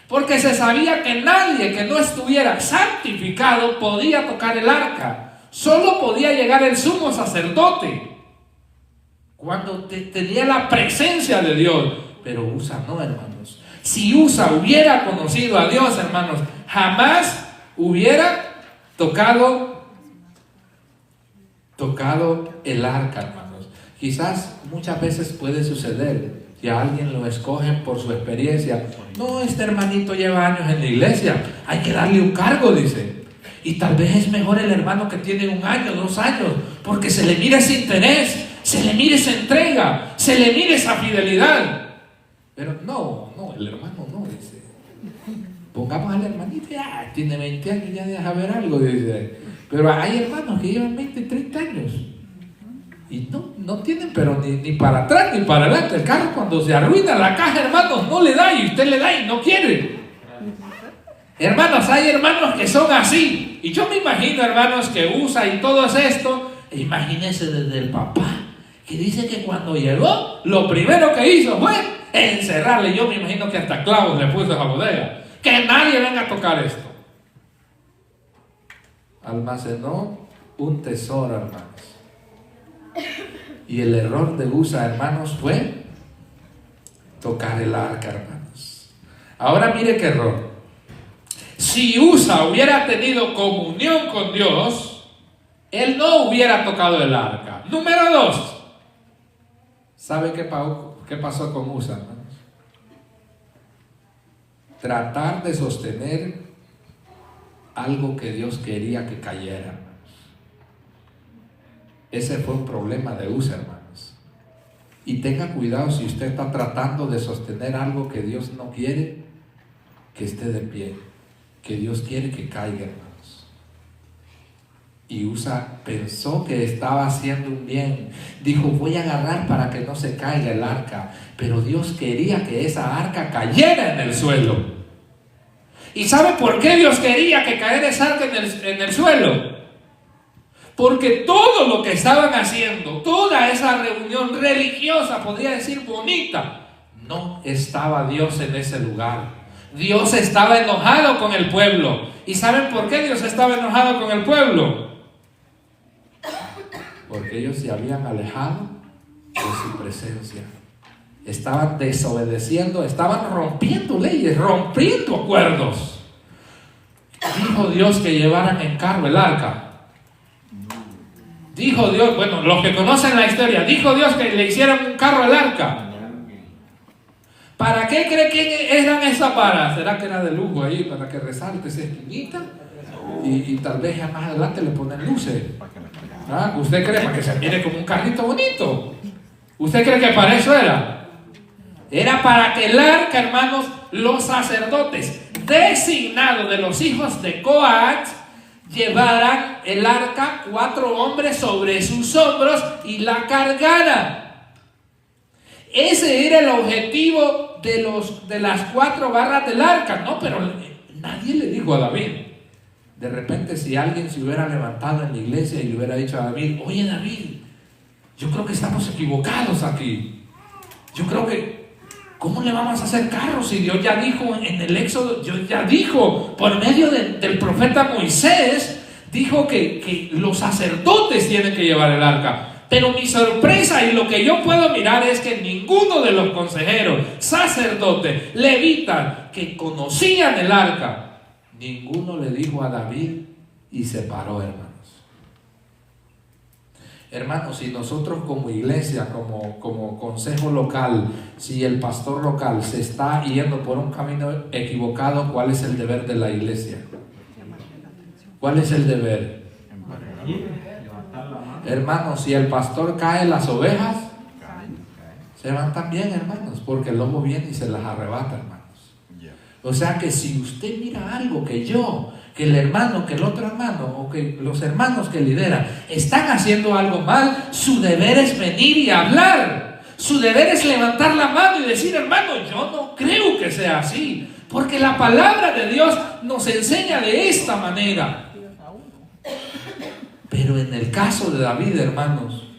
Porque se sabía que nadie que no estuviera santificado podía tocar el arca. Solo podía llegar el sumo sacerdote. cuando tenía la presencia de Dios. Pero Usa no, hermanos. Si Usa hubiera conocido a Dios, hermanos, jamás hubiera tocado el arca, hermanos. Quizás muchas veces puede suceder que a alguien lo escogen por su experiencia. No, este hermanito lleva años en la iglesia, hay que darle un cargo, dice. Y tal vez es mejor el hermano que tiene 1 año, 2 años, porque se le mira ese interés, se le mira esa entrega, se le mira esa fidelidad. Pero no, el hermano no, dice. Pongamos al hermanito, ya tiene 20 años, ya deja ver algo, dice. Pero hay hermanos que llevan 20, 30 años y no tienen, pero ni para atrás ni para adelante. El carro, cuando se arruina la caja, hermanos, no le da, y usted le da y no quiere. Hermanos, hay hermanos que son así. Y yo me imagino, hermanos, que Usa y todo esto. Imagínense desde el papá, que dice que cuando llegó, lo primero que hizo fue encerrarle. Yo me imagino que hasta clavos le puso a la bodega. Que nadie venga a tocar esto. Almacenó un tesoro, hermanos. Y el error de Usa, hermanos, fue tocar el arca, hermanos. Ahora mire qué error. Si Usa hubiera tenido comunión con Dios, él no hubiera tocado el arca. Número 2. ¿Sabe qué pasó con Usa, hermanos? Tratar de sostener algo que Dios quería que cayera. Ese fue un problema de Usa, hermanos. Y tenga cuidado si usted está tratando de sostener algo que Dios no quiere que esté de pie, que Dios quiere que caiga, hermanos. Y Usa pensó que estaba haciendo un bien. Dijo, voy a agarrar para que no se caiga el arca. Pero Dios quería que esa arca cayera en el suelo. ¿Y sabe por qué Dios quería que cayera esa arca en el suelo? Porque todo lo que estaban haciendo, toda esa reunión religiosa, podría decir bonita, no estaba Dios en ese lugar. Dios estaba enojado con el pueblo. ¿Y saben por qué Dios estaba enojado con el pueblo? Porque ellos se habían alejado de su presencia. Estaban desobedeciendo, estaban rompiendo leyes, rompiendo acuerdos. Dijo Dios que llevaran en carro el arca. Dijo Dios, bueno, los que conocen la historia, dijo Dios que le hicieran un carro al arca. ¿Para qué cree que eran esas varas? ¿Será que era de lujo ahí para que resalte esa esquinita? Y tal vez ya más adelante le ponen luces. ¿Ah? ¿Usted cree para que se mire como un carrito bonito? ¿Usted cree que para eso era? Era para que el arca, hermanos, los sacerdotes designados de los hijos de Coat llevaran el arca, 4 hombres sobre sus hombros y la cargaran. Ese era el objetivo de las 4 barras del arca. No, pero nadie le dijo a David. De repente, si alguien se hubiera levantado en la iglesia y le hubiera dicho a David, oye David, yo creo que estamos equivocados aquí. Yo creo que, ¿cómo le vamos a hacer carro si Dios ya dijo en el Éxodo, Dios ya dijo por medio del profeta Moisés, dijo que los sacerdotes tienen que llevar el arca? Pero mi sorpresa y lo que yo puedo mirar es que ninguno de los consejeros, sacerdotes, levitas que conocían el arca, ninguno le dijo a David y se paró, hermanos. Hermanos, si nosotros como iglesia, como consejo local, si el pastor local se está yendo por un camino equivocado, ¿cuál es el deber de la iglesia? ¿Cuál es el deber? Hermanos, si el pastor cae, las ovejas se van también, hermanos, porque el lobo viene y se las arrebata, hermanos. O sea que si usted mira algo que el hermano, que el otro hermano, o que los hermanos que lideran están haciendo algo mal, su deber es venir y hablar. Su deber es levantar la mano y decir, hermano, yo no creo que sea así, porque la palabra de Dios nos enseña de esta manera. Pero en el caso de David, hermanos,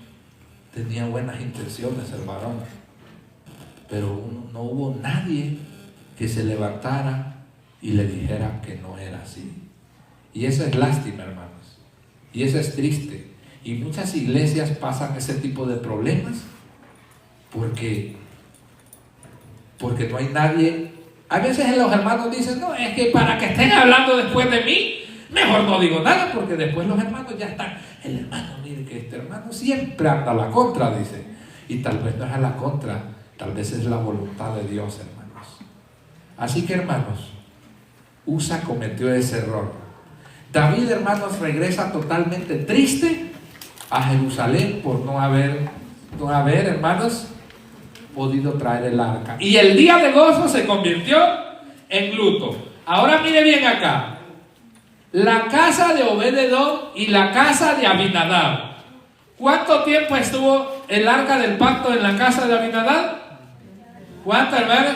tenía buenas intenciones el varón, pero no hubo nadie que se levantara y le dijera que no era así. Y eso es lástima, hermanos, y eso es triste. Y muchas iglesias pasan ese tipo de problemas Porque no hay nadie. A veces los hermanos dicen, no, es que para que estén hablando después de mí, mejor no digo nada, porque después los hermanos ya están. El hermano, mire que este hermano siempre anda a la contra, dice. Y tal vez no es a la contra, tal vez es la voluntad de Dios, hermanos. Así que, hermanos, Usa cometió ese error. David, hermanos, regresa totalmente triste a Jerusalén por no haber, hermanos, podido traer el arca. Y el día de gozo se convirtió en luto. Ahora mire bien acá. La casa de Obed-edom y la casa de Abinadab. ¿Cuánto tiempo estuvo el arca del pacto en la casa de Abinadab? ¿Cuánto, hermanos?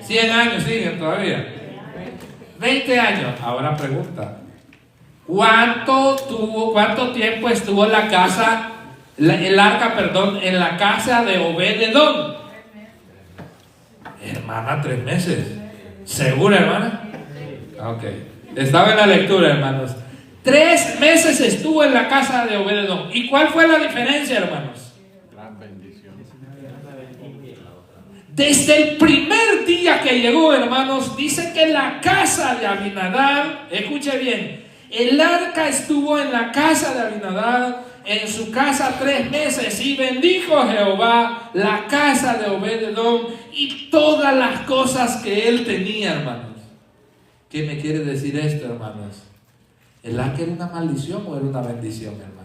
100 años siguen todavía. 20 años. Ahora pregunta. ¿Cuánto tiempo estuvo el arca, en la casa de Obed-edom? Hermana, 3 meses. ¿Segura, hermana? Ok. Estaba en la lectura, hermanos. 3 meses estuvo en la casa de Obed-edom. ¿Y cuál fue la diferencia, hermanos? Gran bendición. Desde el primer día que llegó, hermanos, dice que la casa de Abinadab, escuche bien, el arca estuvo en la casa de Abinadab, en su casa 3 meses, y bendijo Jehová la casa de Obed-edom y todas las cosas que él tenía, hermanos. ¿Qué me quiere decir esto, hermanos? ¿El arca era una maldición o era una bendición, hermanos?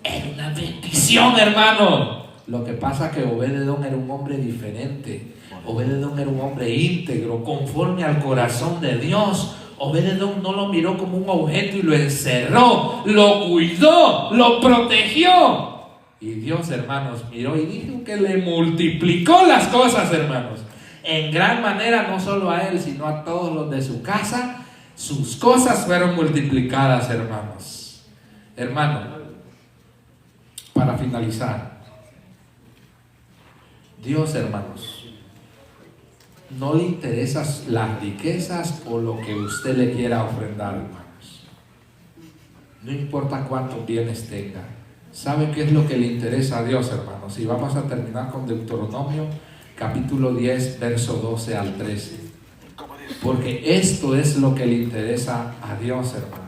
Era una bendición, hermano. Lo que pasa es que Obed-edom era un hombre diferente. Obed-edom era un hombre íntegro, conforme al corazón de Dios. Obed-edom no lo miró como un objeto y lo encerró, lo cuidó, lo protegió. Y Dios, hermanos, miró y dijo que le multiplicó las cosas, hermanos. En gran manera, no solo a él, sino a todos los de su casa. Sus cosas fueron multiplicadas, hermanos. Hermano, para finalizar, Dios, hermanos, no le interesan las riquezas o lo que usted le quiera ofrendar, hermanos. No importa cuántos bienes tenga. ¿Sabe qué es lo que le interesa a Dios, hermanos? Y vamos a terminar con Deuteronomio, capítulo 10, verso 12 al 13. Porque esto es lo que le interesa a Dios, hermanos.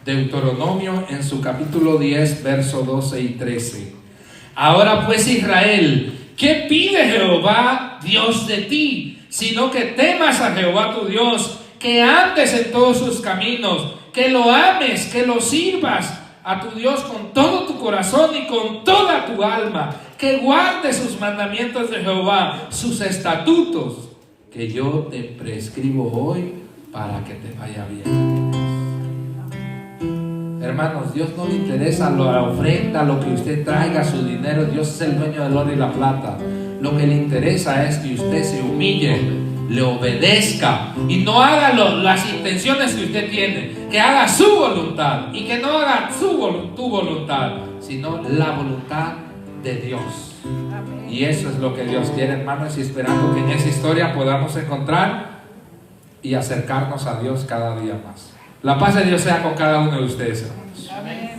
Deuteronomio en su capítulo 10, verso 12 y 13. Ahora pues, Israel, ¿qué pide Jehová Dios de ti? Sino que temas a Jehová tu Dios, que andes en todos sus caminos, que lo ames, que lo sirvas a tu Dios con todo tu corazón y con toda tu alma, que guardes sus mandamientos de Jehová, sus estatutos, que yo te prescribo hoy para que te vaya bien. Hermanos, Dios no le interesa la ofrenda, lo que usted traiga, su dinero. Dios es el dueño del oro y la plata. Lo que le interesa es que usted se humille, le obedezca y no haga las intenciones que usted tiene, que haga su voluntad y que no haga tu voluntad, sino la voluntad de Dios. Y eso es lo que Dios quiere, hermanos, y esperando que en esa historia podamos encontrar y acercarnos a Dios cada día más. La paz de Dios sea con cada uno de ustedes, hermanos. Amén.